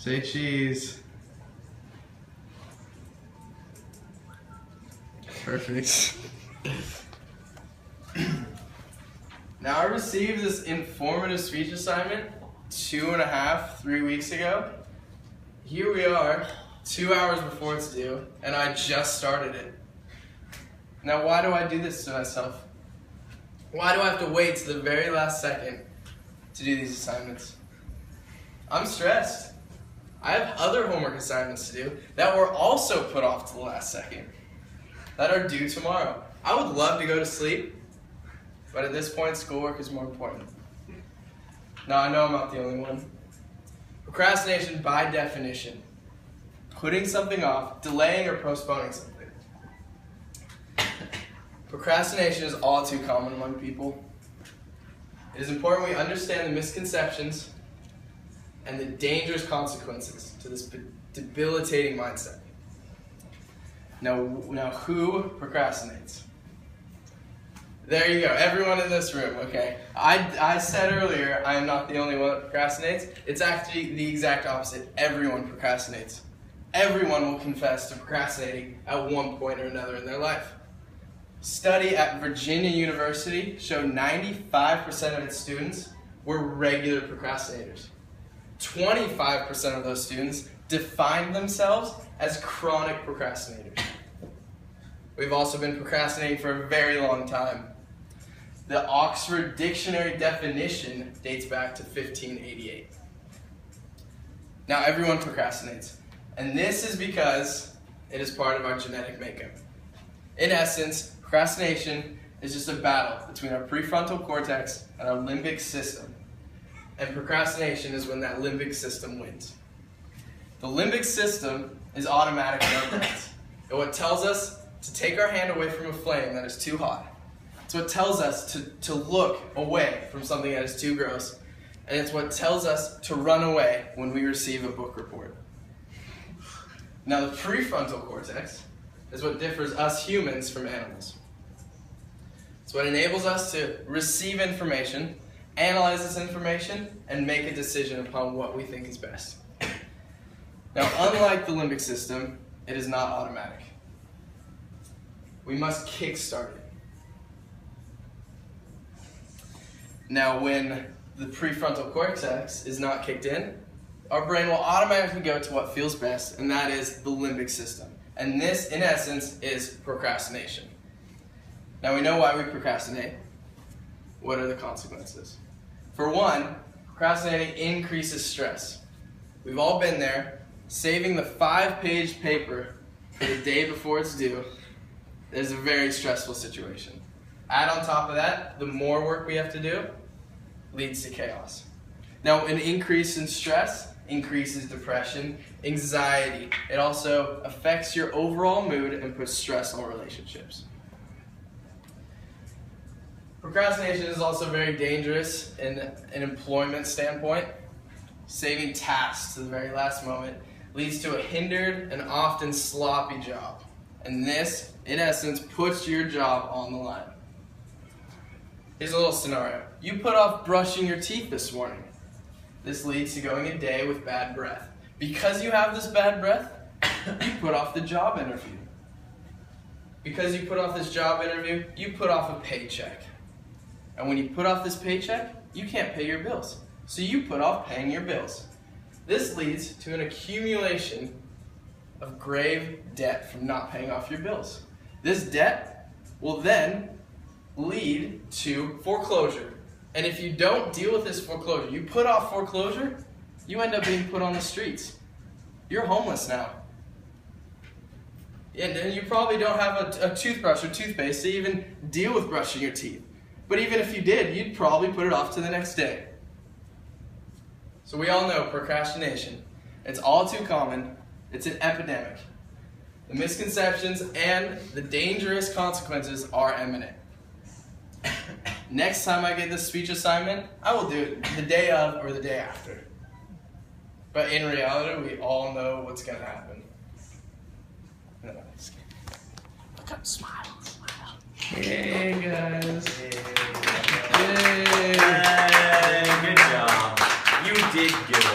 Say cheese. Perfect. Now I received this informative speech assignment 2.5, 3 weeks ago. Here we are, 2 hours before it's due, and I just started it. Now why do I do this to myself? Why do I have to wait to the very last second to do these assignments? I'm stressed. I have other homework assignments to do that were also put off to the last second, that are due tomorrow. I would love to go to sleep, but at this point, schoolwork is more important. Now, I know I'm not the only one. Procrastination, by definition, putting something off, delaying or postponing something. Procrastination is all too common among people. It is important we understand the misconceptions and the dangerous consequences to this debilitating mindset. Now who procrastinates? There you go, everyone in this room, okay. I said earlier, I am not the only one that procrastinates. It's actually the exact opposite. Everyone procrastinates. Everyone will confess to procrastinating at one point or another in their life. Study at Virginia University showed 95% of its students were regular procrastinators. 25% of those students defined themselves as chronic procrastinators. We've also been procrastinating for a very long time. The Oxford Dictionary definition dates back to 1588. Now everyone procrastinates, and this is because it is part of our genetic makeup. In essence, procrastination is just a battle between our prefrontal cortex and our limbic system. And procrastination is when that limbic system wins. The limbic system is automatic in our brains. It's what tells us to take our hand away from a flame that is too hot. It's what tells us to look away from something that is too gross. And it's what tells us to run away when we receive a book report. Now the prefrontal cortex is what differs us humans from animals. It's what enables us to receive information, analyze this information, and make a decision upon what we think is best. Now, unlike the limbic system, it is not automatic. We must kickstart it. Now, when the prefrontal cortex is not kicked in, our brain will automatically go to what feels best, and that is the limbic system. And this, in essence, is procrastination. Now, we know why we procrastinate. What are the consequences? For one, procrastinating increases stress. We've all been there. Saving the 5-page paper for the day before it's due is a very stressful situation. Add on top of that, the more work we have to do leads to chaos. Now, an increase in stress increases depression, anxiety. It also affects your overall mood and puts stress on relationships. Procrastination is also very dangerous in an employment standpoint. Saving tasks to the very last moment leads to a hindered and often sloppy job. And this, in essence, puts your job on the line. Here's a little scenario. You put off brushing your teeth this morning. This leads to going a day with bad breath. Because you have this bad breath, you put off the job interview. Because you put off this job interview, you put off a paycheck. And when you put off this paycheck, you can't pay your bills. So you put off paying your bills. This leads to an accumulation of grave debt from not paying off your bills. This debt will then lead to foreclosure. And if you don't deal with this foreclosure, you put off foreclosure, you end up being put on the streets. You're homeless now. And you probably don't have a toothbrush or toothpaste to even deal with brushing your teeth. But even if you did, you'd probably put it off to the next day. So we all know procrastination. It's all too common. It's an epidemic. The misconceptions and the dangerous consequences are imminent. Next time I get this speech assignment, I will do it the day of or the day after. But in reality, we all know what's going to happen. No, look up, smile, smile. Hey guys. Hey. Good job. You did good.